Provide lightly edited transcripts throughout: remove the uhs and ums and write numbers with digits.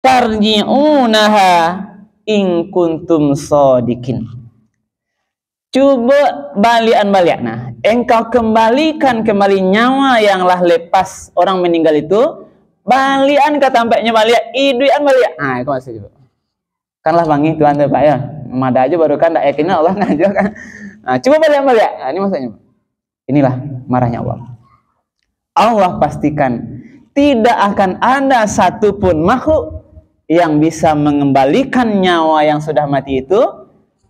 tarji'unaha in kuntum shadiqin. Coba balian-balian. Nah, engkau kembalikan kembali nyawa yang lah lepas orang meninggal itu, balian ke tampaknya balian, iduan balian. Nah, itu masih juga. Kan lah bangi Tuhan tuh Pak ya. Mada aja baru kan tak yakin Allah aja kan. Nah, coba balian-balian. Nah, ini maksudnya. Inilah marahnya Allah. Allah pastikan tidak akan ada satupun makhluk yang bisa mengembalikan nyawa yang sudah mati itu,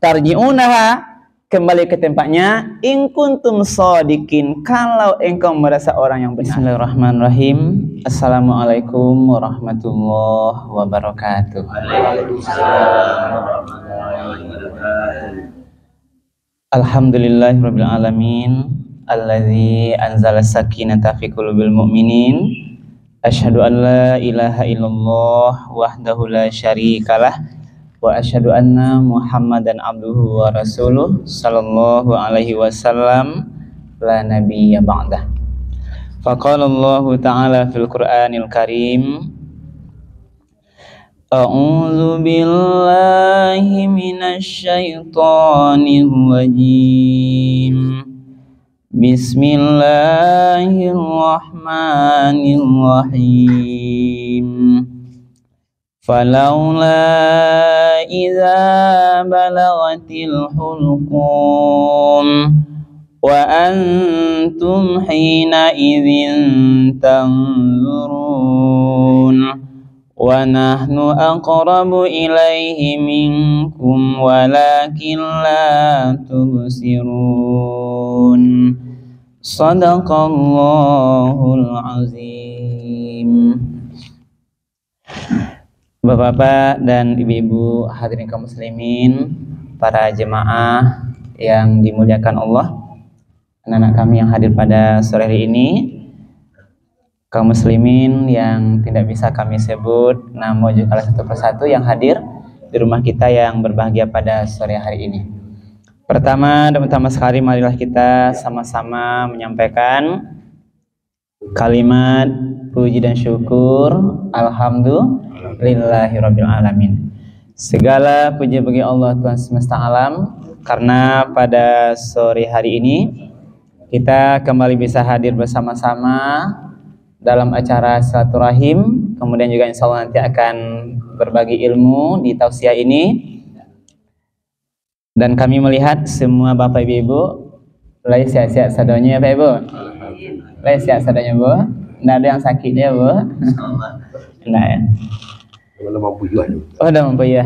tarji'unaha, kembali ke tempatnya, in kuntum shadiqin, kalau engkau merasa orang yang benar. Bismillahirrahmanirrahim. Assalamualaikum warahmatullahi wabarakatuh. Alhamdulillahirabbil alamin, alladzi anzala sakinata fi qulubil mu'minin. Asyhadu an la ilaha illallah wahdahu la syarikalah wa asyhadu anna Muhammadan abduhu wa rasuluh sallallahu alaihi wasallam la nabiyya ba'dah. Faqala Allah ta'ala fil Qur'anil Karim, a'udzu billahi minasy syaithanir rajim. Bismillahirrahmanirrahim. Falaula idza balagatil hulqum wa antum hina idzin tanzurun wa nahnu aqrabu ilaihi minkum walakin la tubsirun. Shadaqallahul azim. Bapak-bapak dan ibu-ibu hadirin kaum muslimin, para jemaah yang dimuliakan Allah, anak-anak kami yang hadir pada sore hari ini, kaum muslimin yang tidak bisa kami sebut namun juga satu persatu yang hadir di rumah kita yang berbahagia pada sore hari ini. Pertama dan utama sekali, marilah kita sama-sama menyampaikan kalimat puji dan syukur alhamdulillahirabbil alamin. Segala puji bagi Allah Tuhan semesta alam, karena pada sore hari ini kita kembali bisa hadir bersama-sama dalam acara silaturahim, kemudian juga insya Allah nanti akan berbagi ilmu di tausiah ini. Dan kami melihat semua bapak ibu lagi siap-siap sadonya ya Pak Ibu. Lagi siap sadonya Bu. Nggak ada yang sakit ya Bu. Nah ya. Udah mampu ya. Oh udah mampu ya.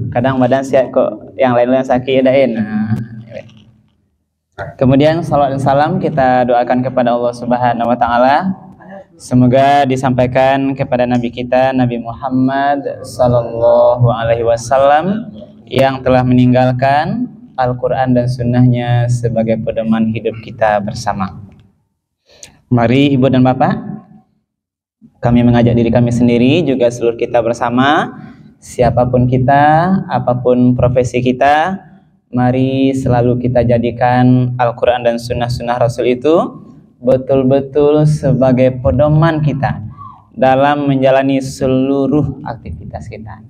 Kadang badan siap kok, yang lain-lain sakit adain. Nah. Kemudian salawat dan salam kita doakan kepada Allah Subhanahu wa taala. Semoga disampaikan kepada Nabi kita Nabi Muhammad sallallahu alaihi wasallam yang telah meninggalkan Al-Quran dan Sunnahnya sebagai pedoman hidup kita bersama. Mari ibu dan bapak, kami mengajak diri kami sendiri, juga seluruh kita bersama, siapapun kita, apapun profesi kita, mari selalu kita jadikan Al-Quran dan Sunnah-Sunnah Rasul itu betul-betul sebagai pedoman kita dalam menjalani seluruh aktivitas kita.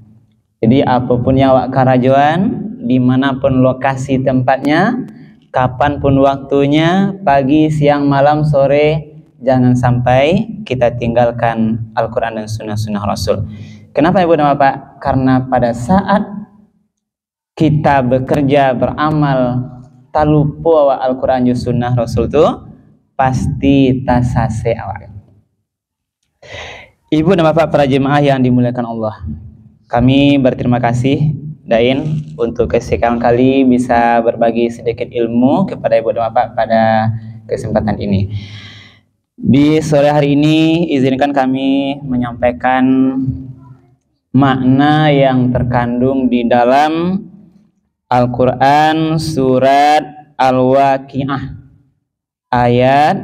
Jadi apapun yang awak karajuan, dimanapun lokasi tempatnya, kapanpun waktunya, pagi, siang, malam, sore, jangan sampai kita tinggalkan Al-Quran dan Sunnah-Sunnah Rasul. Kenapa ibu dan bapak? Karena pada saat kita bekerja, beramal, tak lupa Al-Quran dan Sunnah Rasul itu, pasti tasase awak. Ibu dan bapak para jemaah yang dimuliakan Allah, kami berterima kasih Dain untuk kesekian kali bisa berbagi sedikit ilmu kepada ibu dan bapak pada kesempatan ini. Di sore hari ini izinkan kami menyampaikan makna yang terkandung di dalam Al-Quran surat Al-Waqi'ah ayat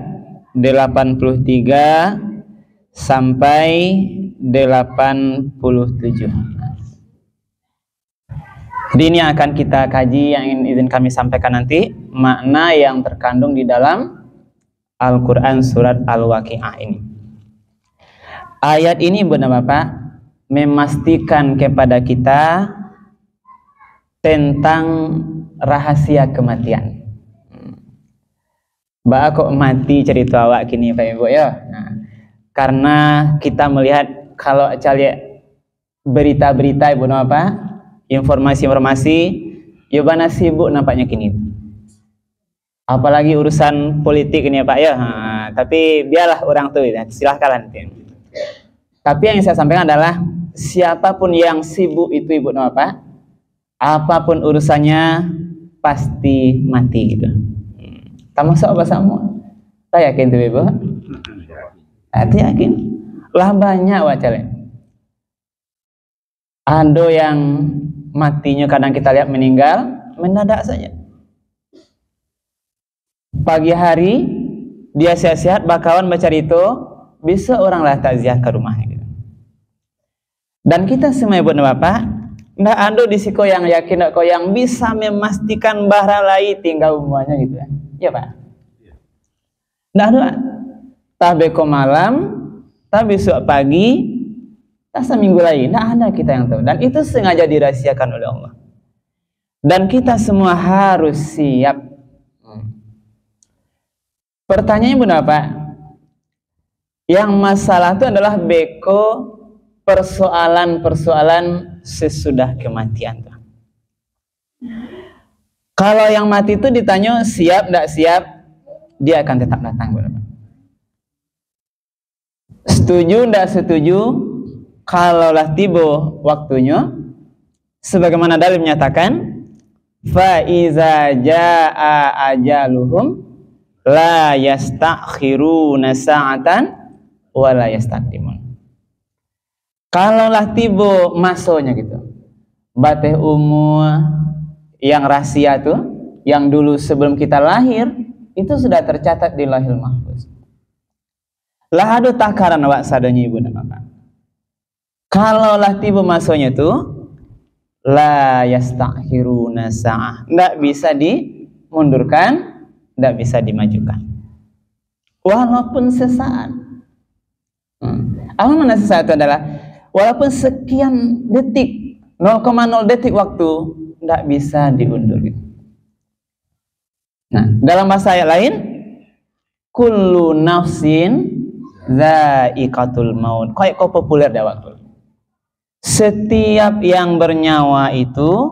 83 sampai 87. Jadi ini akan kita kaji, yang izin kami sampaikan nanti makna yang terkandung di dalam Al-Quran surat Al-Waqi'ah ini. Ayat ini Bunda Bapak memastikan kepada kita tentang rahasia kematian. Mbak kok mati cerita awak kini Pak Ibu ya. Nah, karena kita melihat kalau cari berita-berita Ibu apa? Informasi-informasi Yobana sibuk nampaknya kini. Apalagi urusan politik ini ya Pak ya. Nah, tapi biarlah orang tuh ya, silahkan nanti. Tapi yang saya sampaikan adalah siapapun yang sibuk itu Ibu apa? Apapun urusannya pasti mati gitu. Termasuk apa semua? Saya yakin tuh Ibu. Hati yakin. Lah banyak wacale. Ada yang matinya kadang kita lihat meninggal mendadak saja. Pagi hari dia sehat-sehat bakawan baca itu, bisa orang lah takziah ke rumahnya gitu. Dan kita semua Ibu dan Bapak, ndak ada di siko yang yakin kok yang bisa memastikan bahra lai tinggal umumannya gitu ya. Ya Pak. Ndak ada. Tak beko malam, tak besok pagi, tak seminggu lagi, ndak ada kita yang tahu. Dan itu sengaja dirahasiakan oleh Allah. Dan kita semua harus siap. Pertanyaannya Bunda Pak, yang masalah itu adalah beko persoalan-persoalan sesudah kematian. Kalau yang mati itu ditanya siap tidak siap, dia akan tetap datang Bunda Pak. Setuju tidak setuju, kalaulah tiba waktunya, sebagaimana dalil menyatakan, fa iza jaa ajaluhum la yastakhiruna sa'atan wa la yastaqdimun. Kalaulah tiba masanya gitu, bateh umur yang rahasia tuh, yang dulu sebelum kita lahir itu sudah tercatat di Lauhul Mahfuz. Lah ada takaran awak sadanya Ibu dan Bapak. Kalaulah tiba masanya tuh la yastakhiruna sa'ah, tidak bisa dimundurkan, tidak bisa dimajukan walaupun sesaat. Apa mana sesaat itu adalah walaupun sekian detik, 0,0 detik waktu, tidak bisa diundur. Nah, dalam bahasa ayat lain, kullu nafsin dha'iqatul maut. Kok populer dah waktu. Setiap yang bernyawa itu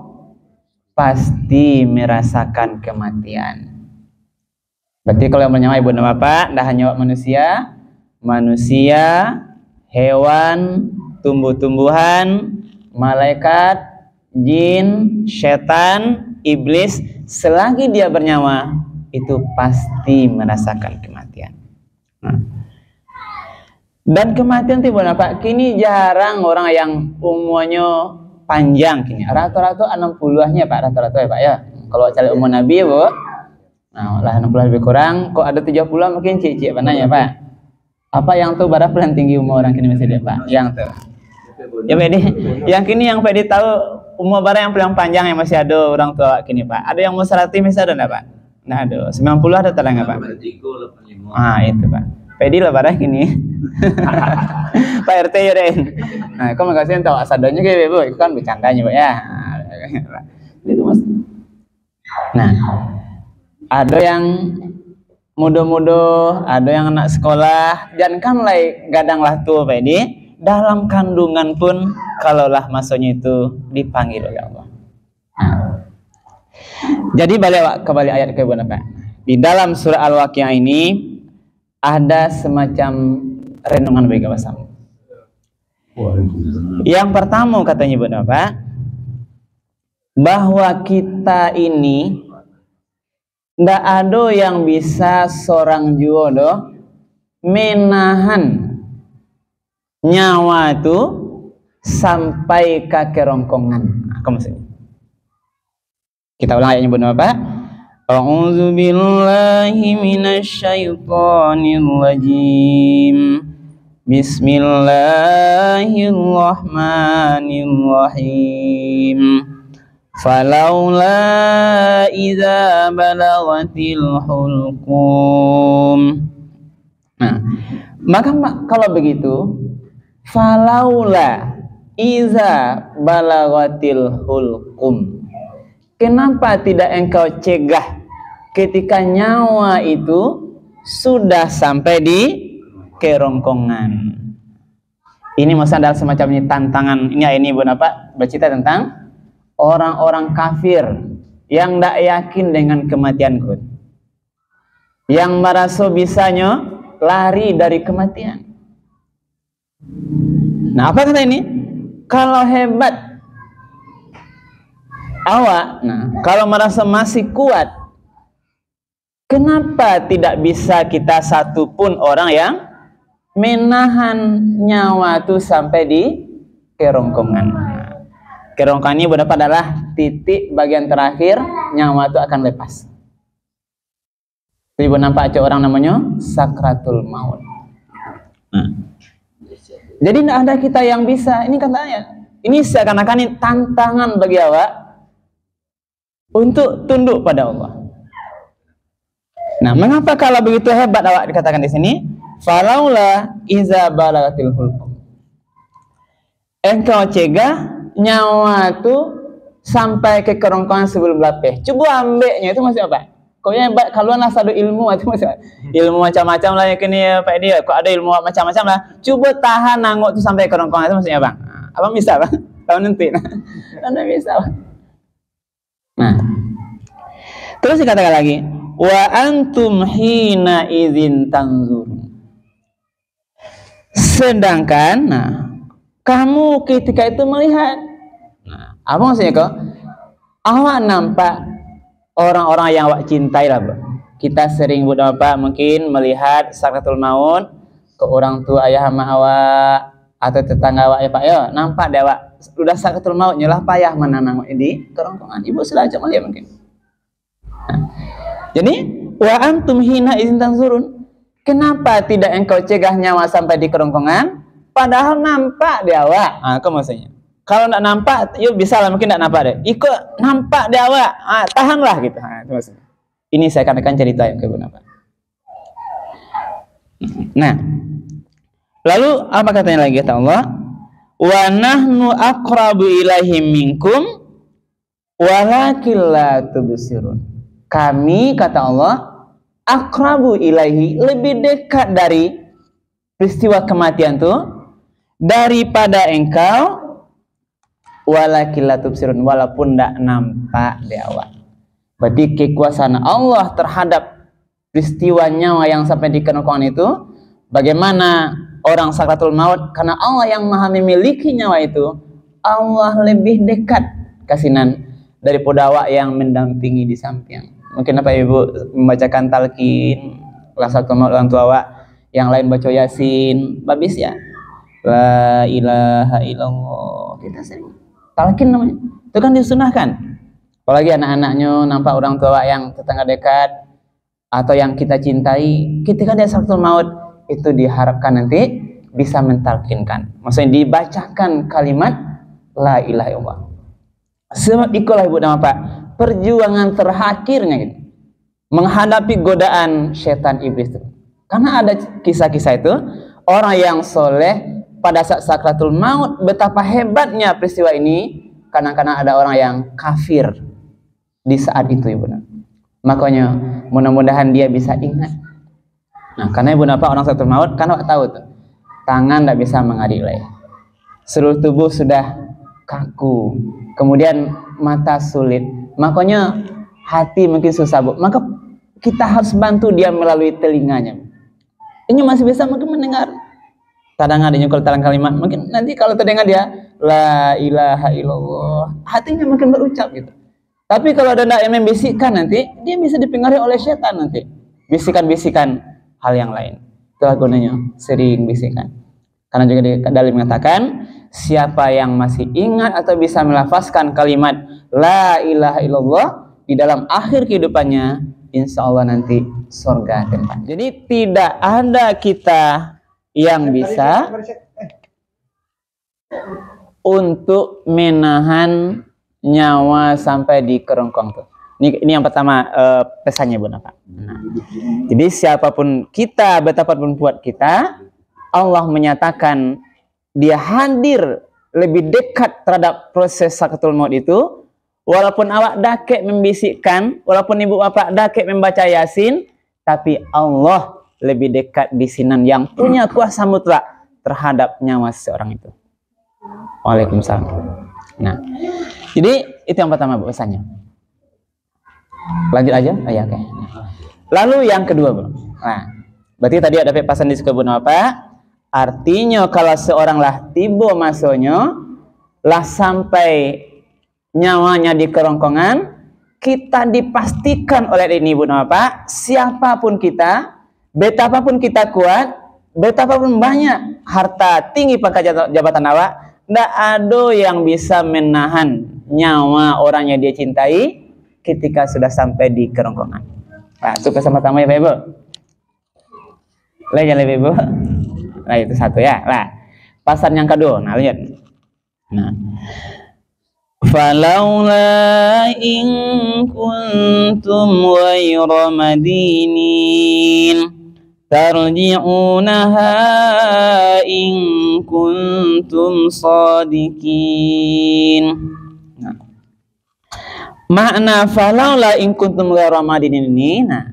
pasti merasakan kematian. Berarti kalau yang bernyawa Ibu dan Bapak, dah hanya manusia, hewan, tumbuh-tumbuhan, malaikat, jin, setan, iblis, selagi dia bernyawa itu pasti merasakan kematian. Dan kematian Ibu dan Bapak, kini jarang orang yang umurnya panjang kini. Rata-rata 60-ahnya Pak, rata-rata ya Pak ya. Kalau cari umur Nabi ya Bu, nah lah 60 lebih kurang, kok ada 70 mungkin cicik pananya Pak. Apa yang tuh berapa yang tinggi umur orang kini masih dia Pak? Yang tuh. Ya Pak, yang kini yang Pak tahu umur barang yang paling panjang yang masih ada orang tua kini Pak. Ada yang umur 100 masih ada enggak Pak? Nah ada. 90 ada tak enggak Pak? Ah itu Pak. Pedi lah barang kini. Pak RT ya Den. Nah, kok makasih tahu asadanya kayak Bu, itu kan bercandanya Pak ya. Itu Mas. Nah, ada yang muda-muda, ada yang anak sekolah, dan kan gadanglah tuh Pak ini dalam kandungan pun kalaulah masanya itu dipanggil oleh Allah. Jadi kembali ayat ke Pak. Di dalam surah Al-Waqiah ini ada semacam renungan bagi bersama. Yang pertama katanya Ibu Bapak, bahwa kita ini ndak ada yang bisa seorang jodoh menahan nyawa itu sampai ke kerongkongan. Apa maksudnya? Kita ulang ayatnya Ibu Bapak. A'udzu billahi minasyaitonir rajim. Bismillahirrahmanirrahim. Falaula idza balagatil hulqum. Nah, maka kalau begitu falaula iza balagatil hulqum. Kenapa tidak engkau cegah ketika nyawa itu sudah sampai di kerongkongan? Ini maksudnya adalah semacam ini tantangan. Ini Ibu Napa bercerita tentang orang-orang kafir yang tidak yakin dengan kematianku, yang merasa bisanya lari dari kematian. Nah, apa kata ini? Kalau hebat awak, kalau merasa masih kuat, kenapa tidak bisa kita satu pun orang yang menahan nyawa itu sampai di kerongkongan? Kerongkongan ini berapa adalah titik bagian terakhir nyawa itu akan lepas. Ibu nampak ada orang namanya sakratul maut. Jadi tidak ada kita yang bisa. Ini katanya, ini seakan-akan ini tantangan bagi awak untuk tunduk pada Allah. Nah, mengapa kalau begitu hebat awak dikatakan di sini? Falaula iza balagatil hulqum. Engkau cegah nyawa itu sampai ke kerongkongan sebelum lapeh. Coba ambilnya itu masih apa? Kau yang hebat kalau nak satu ilmu itu masih ilmu macam-macam lah yang kini Pak dia. Kau ada ilmu macam-macam lah. Coba tahan nangok itu sampai kerongkongan itu maksudnya bang. Abang bisa bang? Tahu nanti. Anda bisa bang. Nah, terus dikatakan lagi, wa antum hina idzin tanzurun. Sedangkan, kamu ketika itu melihat. Nah, apa maksudnya kok? Awak nampak orang-orang yang awak cintai lah, bro. Kita sering buat apa? Mungkin melihat sakratul maut ke orang tua ayah sama awak atau tetangga awak ya Pak, yo nampak deh awak sudah sakratul maut nyolah payah mana nangok di kerongkongan. Ibu sudah ajak melihat mungkin. Nah, jadi wa antum hina idzin tanzurun. Kenapa tidak engkau cegah nyawa sampai di kerongkongan? Padahal nampak di awak. Apa maksudnya? Kalau tidak nampak, yuk bisa lah mungkin tidak nampak deh. Ikut nampak di awak, tahanlah gitu. Itu maksudnya. Ini saya akan cerita yang kenapa. Nah, lalu apa katanya lagi kata Allah? Wa nahnu aqrabu ilaihi minkum walakin la tubsirun. Kami kata Allah aqrabu ilaihi, lebih dekat dari peristiwa kematian itu daripada engkau, walakin la tubsirun, walaupun tidak nampak di awak. Berarti kekuasaan Allah terhadap peristiwa nyawa yang sampai di kerongkongan itu, bagaimana orang sakratul maut, karena Allah yang maha memiliki nyawa itu, Allah lebih dekat kasinan daripada awak yang mendampingi di samping. Mungkin apa ibu membacakan talqin sakratul maut orang tua awak, yang lain baca yasin, babis ya. La ilaha illallah. Kita sering talqin namanya. Itu kan disunahkan. Apalagi anak-anaknya nampak orang tua yang tetangga dekat atau yang kita cintai, ketika dia sakratul maut itu diharapkan nanti bisa mentalkinkan. Maksudnya dibacakan kalimat la ilaha illallah. Sebab itulah ibu dan bapak perjuangan terakhirnya gitu, menghadapi godaan setan iblis itu. Karena ada kisah-kisah itu orang yang soleh pada saat sakratul maut, betapa hebatnya peristiwa ini. Kadang-kadang ada orang yang kafir di saat itu ibu. Makanya mudah-mudahan dia bisa ingat. Nah, karena ibu apa orang sakratul maut, karena tahu tuh tangan tidak bisa mengadik lagi, seluruh tubuh sudah kaku, kemudian mata sulit, makanya hati mungkin susah bu. Maka kita harus bantu dia melalui telinganya. Ini masih bisa mungkin mendengar. Kadang ada nyukul tarang kalimat, mungkin nanti kalau terdengar dia la ilaha illallah, hatinya mungkin berucap gitu. Tapi kalau ada yang membisikkan, nanti dia bisa dipengaruhi oleh setan, nanti bisikan-bisikan hal yang lain. Itulah gunanya sering bisikan. Karena juga di dalam mengatakan, siapa yang masih ingat atau bisa melafazkan kalimat la ilaha illallah di dalam akhir kehidupannya, insya Allah nanti surga tempat. Jadi tidak ada kita yang bisa untuk menahan nyawa sampai di kerongkong tuh. Ini yang pertama pesannya Bu Nafa. Nah, jadi siapapun kita, betapapun kuat kita, Allah menyatakan dia hadir lebih dekat terhadap proses sakaratul maut itu, walaupun awak dakek membisikkan, walaupun ibu bapak dakek membaca Yasin, tapi Allah lebih dekat di sinan yang punya kuasa mutlak terhadap nyawa seseorang itu. Waalaikumsalam. Nah, jadi itu yang pertama Bu pesannya. Lanjut aja? Oh, ya, oke. Lalu yang kedua Bu. Nah, berarti tadi ada pesan di sekebun apa? Artinya kalau seorang lah tiba masanya lah sampai nyawanya di kerongkongan, kita dipastikan oleh ini Bu apa? Siapapun kita, betapapun kita kuat, betapapun banyak harta, tinggi pangkat jabatan awak, tidak ada yang bisa menahan nyawa orang yang dia cintai ketika sudah sampai di kerongkongan. Nah, itu pesan pertama ya Pak Ibu. Lanjut ya Ibu. Nah, itu satu ya. Nah, pesan yang kedua. Nah, lihat. Nah, falaula in kuntum ghayra madinin tarji'unaha in kuntum shadiqin. Nah, makna falaula in kuntum ghayra madinin ini, nah,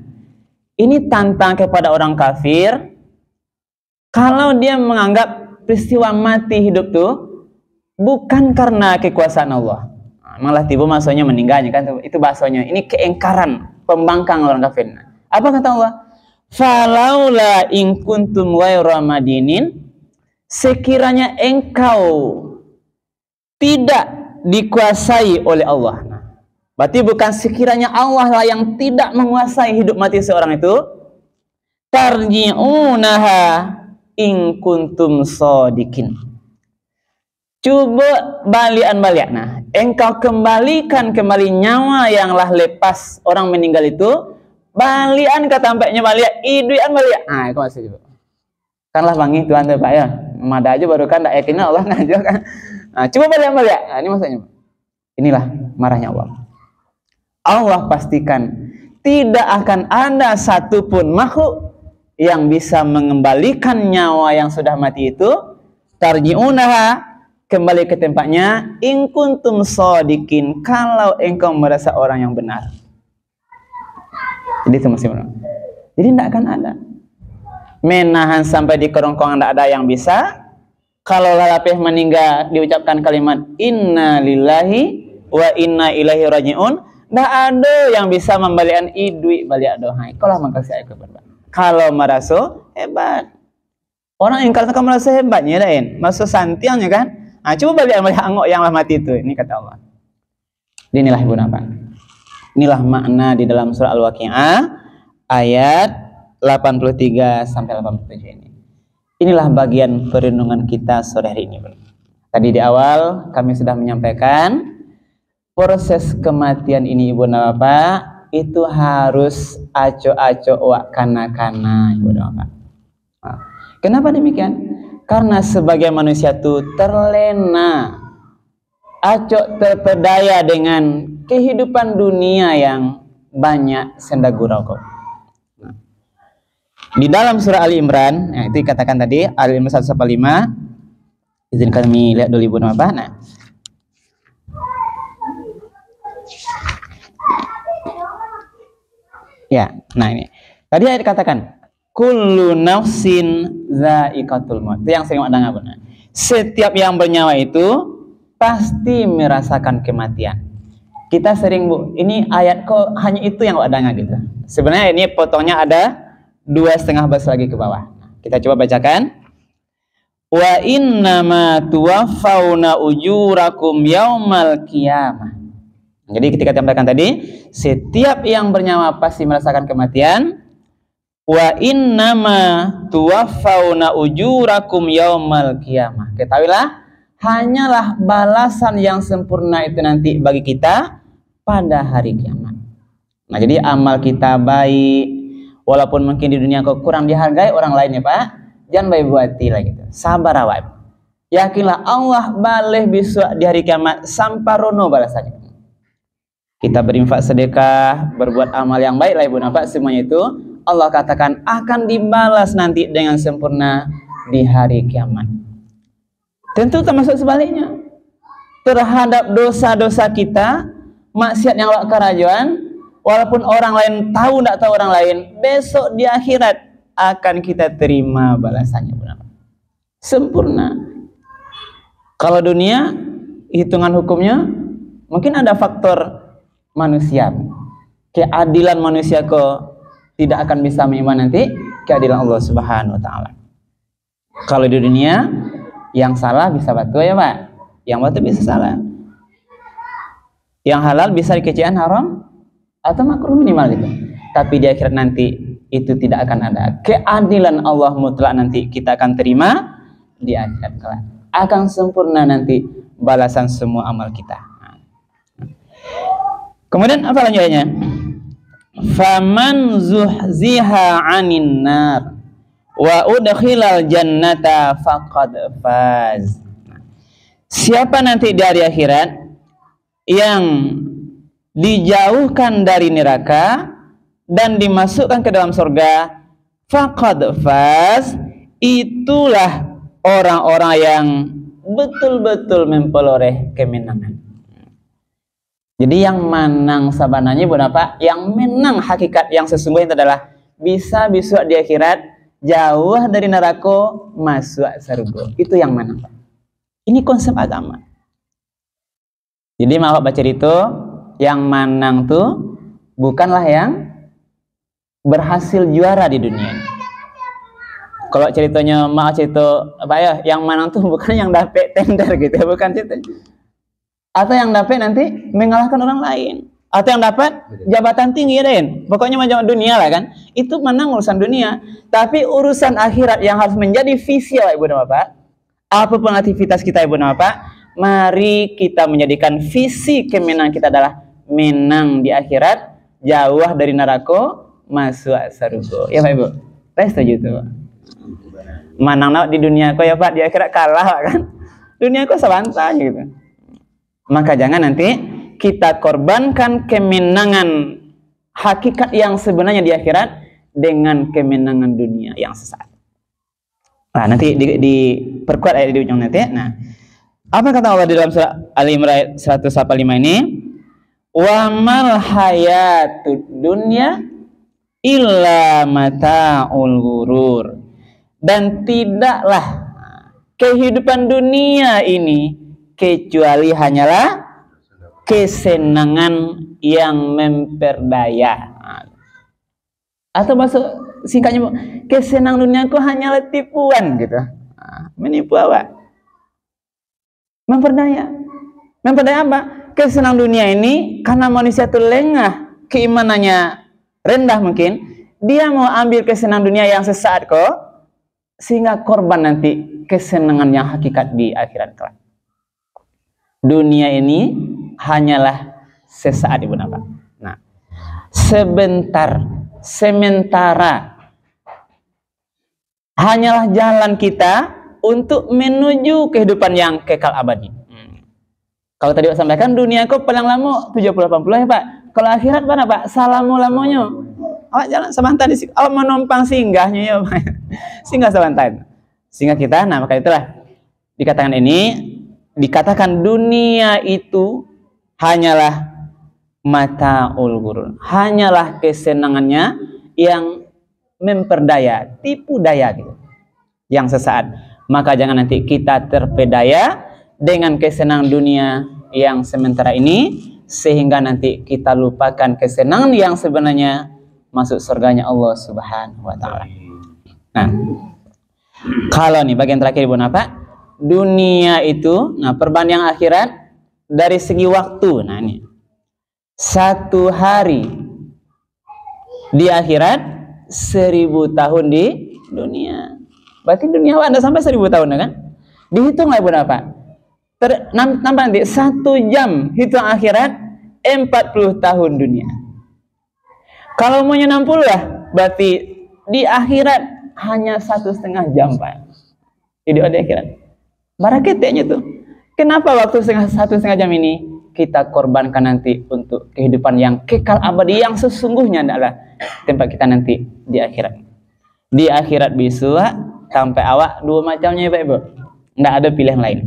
ini tantang kepada orang kafir kalau dia menganggap peristiwa mati hidup tuh bukan karena kekuasaan Allah. Malah tiba masanya meninggalnya kan, itu bahasanya. Ini keengkaran, pembangkang orang kafir. Apa kata Allah? Falaula in kuntum ghayra madinin, sekiranya engkau tidak dikuasai oleh Allah. Berarti bukan sekiranya Allah lah yang tidak menguasai hidup mati seorang itu. Tarji'unaha in kuntum shadiqin. Coba balian-balian. Nah, engkau kembalikan kembali nyawa yang lah lepas orang meninggal itu. Balian kata tampaknya balian, iduan balian. Nah, itu masih juga. Kan lah bangi Tuhan tuh Pak ya. Mada aja baru kan tak yakinnya Allah ngajak kan. Nah, coba balian-balian. Nah, ini maksudnya. Inilah marahnya Allah. Allah pastikan tidak akan ada satupun makhluk yang bisa mengembalikan nyawa yang sudah mati itu. Tarji'unaha, kembali ke tempatnya, in kuntum shadiqin, kalau engkau merasa orang yang benar. Jadi itu masih benar. Jadi tidak akan ada menahan sampai di kerongkongan, tidak ada yang bisa. Kalau lapih meninggal diucapkan kalimat inna lillahi wa inna ilaihi raji'un, tidak ada yang bisa membalikan idui balik doa. Kalau makasih saya kepada. Kalau merasa hebat, orang yang kalau merasa hebatnya lain, merasa santiangnya kan. Nah, coba balik angok yang lah mati itu. Ini kata Allah. Inilah ibu napa. Inilah makna di dalam surah Al-Waqi'ah ayat 83 sampai 87 ini. Inilah bagian perenungan kita sore hari ini. Tadi di awal kami sudah menyampaikan proses kematian ini ibu napa itu harus aco-aco wak kana-kana ibu napa. Nah, kenapa demikian? Karena sebagai manusia itu terlena, acok terpedaya dengan kehidupan dunia yang banyak sendagurau. Nah, di dalam surah Ali Imran, nah itu dikatakan tadi Ali Imran 1-5. Izin kami lihat dulu ibu apa. Nah, ya, nah ini tadi ayat dikatakan kullu nafsin za'iqatul maut. Itu yang sering ada benar. Setiap yang bernyawa itu pasti merasakan kematian. Kita sering Bu, ini ayat kok hanya itu yang ada gitu. Sebenarnya ini potongnya ada 2,5 baris lagi ke bawah. Kita coba bacakan. Wa innama tuwaffawna ujurakum yaumal qiyamah. Jadi ketika disampaikan tadi, setiap yang bernyawa pasti merasakan kematian. Wa innama tuwaffawna ujurakum yaumal qiyamah. Ketahuilah, hanyalah balasan yang sempurna itu nanti bagi kita pada hari kiamat. Nah, jadi amal kita baik, walaupun mungkin di dunia kok kurang dihargai orang lain ya Pak, jangan baik buati lah gitu. Sabar awak. Yakinlah Allah baleh besok di hari kiamat samparono balasannya. Kita berinfak sedekah, berbuat amal yang baik lah ibu bapak, semuanya itu Allah katakan akan dibalas nanti dengan sempurna di hari kiamat. Tentu termasuk sebaliknya. Terhadap dosa-dosa kita, maksiat yang awak kerajuan, walaupun orang lain tahu tidak tahu orang lain, besok di akhirat akan kita terima balasannya benar. Sempurna. Kalau dunia, hitungan hukumnya mungkin ada faktor manusia. Keadilan manusia kok tidak akan bisa mengimbangi nanti keadilan Allah Subhanahu wa taala. Kalau di dunia yang salah bisa batu ya, Pak. Yang batu bisa salah. Yang halal bisa dikecilan haram atau makruh minimal gitu. Tapi di akhirat nanti itu tidak akan ada. Keadilan Allah mutlak nanti kita akan terima di akhirat kelak. Akan sempurna nanti balasan semua amal kita. Kemudian apa lanjutannya? Faman zuhziha 'anil nar wa udkhilal jannata faqad faz. Siapa nanti dari akhirat yang dijauhkan dari neraka dan dimasukkan ke dalam surga, faqad faz, itulah orang-orang yang betul-betul memperoleh kemenangan. Jadi yang menang sabananya berapa? Yang menang hakikat yang sesungguhnya adalah bisa besok di akhirat jauh dari neraka masuk surga. Itu yang menang. Ini konsep agama. Jadi mau baca itu, yang menang tuh bukanlah yang berhasil juara di dunia. Kalau ceritanya mau cerita apa ya, yang menang tuh bukan yang dapat tender gitu, bukan ceritanya. Atau yang dapat nanti mengalahkan orang lain, atau yang dapat jabatan tinggi ya, Den. Pokoknya macam dunia lah kan. Itu menang urusan dunia, tapi urusan akhirat yang harus menjadi visi ya Ibu dan Bapak. Apapun aktivitas kita Ibu dan Bapak, mari kita menjadikan visi kemenangan kita adalah menang di akhirat, jauh dari neraka, masuk surga. Ya Pak Ibu. Saya setuju tuh. Menang di dunia kok ya Pak, di akhirat kalah kan. Dunia kok sebantai gitu. Maka jangan nanti kita korbankan kemenangan hakikat yang sebenarnya di akhirat dengan kemenangan dunia yang sesaat. Nah, nanti diperkuat ayat di ujung nanti. Nah, apa kata Allah di dalam surah Al-Imran 145 ini? Wa mal hayatud dunya illa mata'ul ghurur. Dan tidaklah kehidupan dunia ini kecuali hanyalah kesenangan yang memperdaya. Atau maksud singkatnya, kesenangan duniaku hanyalah tipuan gitu. Menipu awak. Memperdaya. Memperdaya apa? Kesenangan dunia ini karena manusia itu lengah, keimanannya rendah mungkin, dia mau ambil kesenangan dunia yang sesaat kok, sehingga korban nanti kesenangan yang hakikat di akhirat kelak. Dunia ini hanyalah sesaat Ibu Bapak. Nah, sementara hanyalah jalan kita untuk menuju kehidupan yang kekal abadi. Kalau tadi Pak sampaikan dunia kok paling lama 70-80 ya Pak. Kalau akhirat mana Pak? Salamu-lamunya. Awak jalan sebentar di sini. Awak menumpang singgahnya ya Pak. Singgah sebentar. Sehingga kita, nah maka itulah dikatakan dunia itu hanyalah mata'ul ghurur, hanyalah kesenangannya yang memperdaya, tipu daya gitu, yang sesaat. Maka jangan nanti kita terpedaya dengan kesenangan dunia yang sementara ini, sehingga nanti kita lupakan kesenangan yang sebenarnya masuk surganya Allah Subhanahu wa taala. Nah, kalau nih bagian terakhir Ibu Napa, dunia itu, nah perbandingan akhirat dari segi waktu. Nah ini 1 hari di akhirat 1000 tahun di dunia. Berarti dunia Anda sampai 1000 tahun kan? Dihitung lah Ibu Napa. Nampak nanti 1 jam hitung akhirat 40 tahun dunia. Kalau maunya 60 lah, berarti di akhirat hanya 1,5 jam Pak. Jadi di akhirat. Baraketnya tuh. Kenapa waktu 1,5 jam ini kita korbankan nanti untuk kehidupan yang kekal abadi yang sesungguhnya adalah tempat kita nanti di akhirat. Di akhirat besok sampai awak 2 macamnya Pak Ibu. Nggak ada pilihan lain.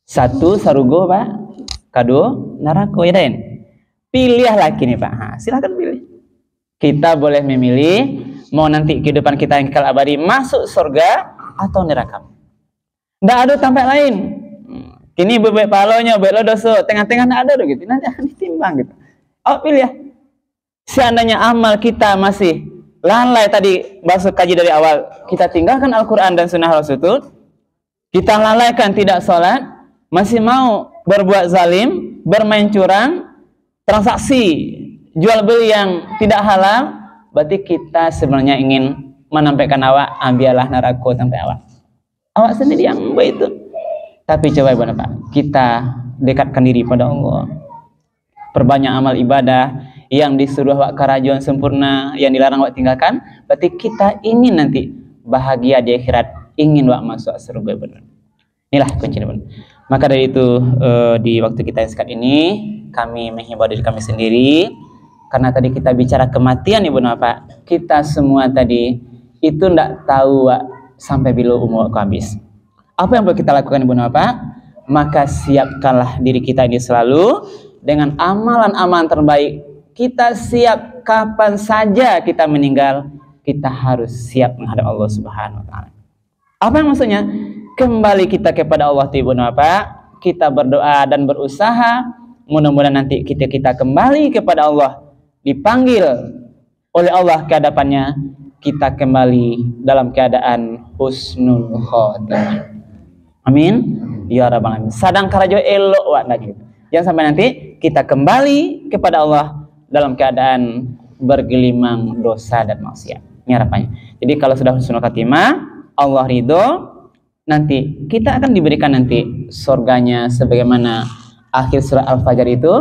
Satu sarugo Pak, kado narako ya Den. Pilih lagi nih Pak. Nah, silahkan pilih. Kita boleh memilih mau nanti kehidupan kita yang kekal abadi masuk surga atau neraka. Nggak ada tempat lain. Kini bebek palonya, bebek dosa, tengah-tengah nggak ada gitu. Nanti akan ditimbang gitu. Oh pilih ya. Seandainya amal kita masih lalai tadi bahasa kaji dari awal, kita tinggalkan Al-Quran dan Sunnah Rasul, kita lalaikan tidak sholat, masih mau berbuat zalim, bermain curang, transaksi jual beli yang tidak halal, berarti kita sebenarnya ingin menampilkan awak, biarlah neraka sampai awak sendiri yang baik itu. Tapi coba ibu Pak, kita dekatkan diri pada Allah, perbanyak amal ibadah, yang disuruh awak karajuan sempurna, yang dilarang awak tinggalkan. Berarti kita ingin nanti bahagia di akhirat, ingin awak masuk surga benar. Inilah kuncinya benar. Maka dari itu di waktu kita yang sekarang ini kami menghimbau diri kami sendiri, karena tadi kita bicara kematian ibu Pak. Kita semua tadi itu tidak tahu sampai bila umur aku habis. Apa yang perlu kita lakukan ibu Pak? Maka siapkanlah diri kita ini selalu dengan amalan-amalan terbaik. Kita siap kapan saja kita meninggal, kita harus siap menghadap Allah Subhanahu wa taala. Apa yang maksudnya? Kembali kita kepada Allah ibu Pak. Kita berdoa dan berusaha, mudah-mudahan nanti kita kembali kepada Allah, dipanggil oleh Allah ke hadapannya, kita kembali dalam keadaan husnul khotimah. Amin ya rabbal alamin. Sadang karajo elok wa gitu. Jangan sampai nanti kita kembali kepada Allah dalam keadaan bergelimang dosa dan maksiat. Ini harapannya. Jadi kalau sudah husnul khotimah, Allah ridho, nanti kita akan diberikan nanti surganya sebagaimana akhir surat Al-Fajr itu,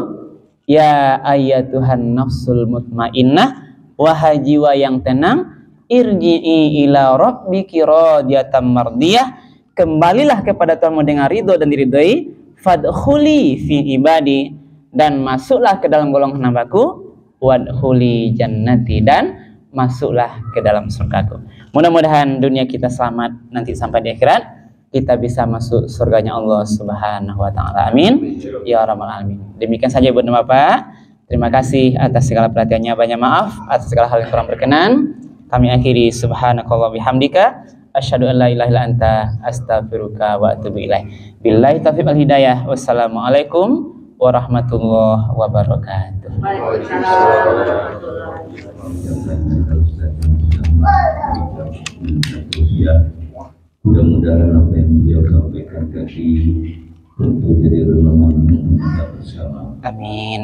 ya ayyatuhan nafsul mutmainnah, wahai jiwa yang tenang, irji'i ila rabbiki radiyatan mardiyah, kembalilah kepada Tuhanmu dengan ridho dan diridhoi, fadkhuli fi ibadi, dan masuklah ke dalam golongan hambaku, wadkhuli jannati, dan masuklah ke dalam surgaku. Mudah-mudahan dunia kita selamat, nanti sampai di akhirat kita bisa masuk surganya Allah Subhanahu wa taala. Amin ya rabbal alamin. Demikian saja ibu dan bapak. Terima kasih atas segala perhatiannya. Banyak maaf atas segala hal yang kurang berkenan. Kami akhiri subhanakallah bihamdika asyhadu an la ilaha illa anta astaghfiruka wa atubu ilaik. Billahi taufiq wal hidayah. Wassalamualaikum warahmatullahi wabarakatuh. Mudah-mudahan apa yang beliau sampaikan tadi untuk jadi renungan kita bersama. Amin.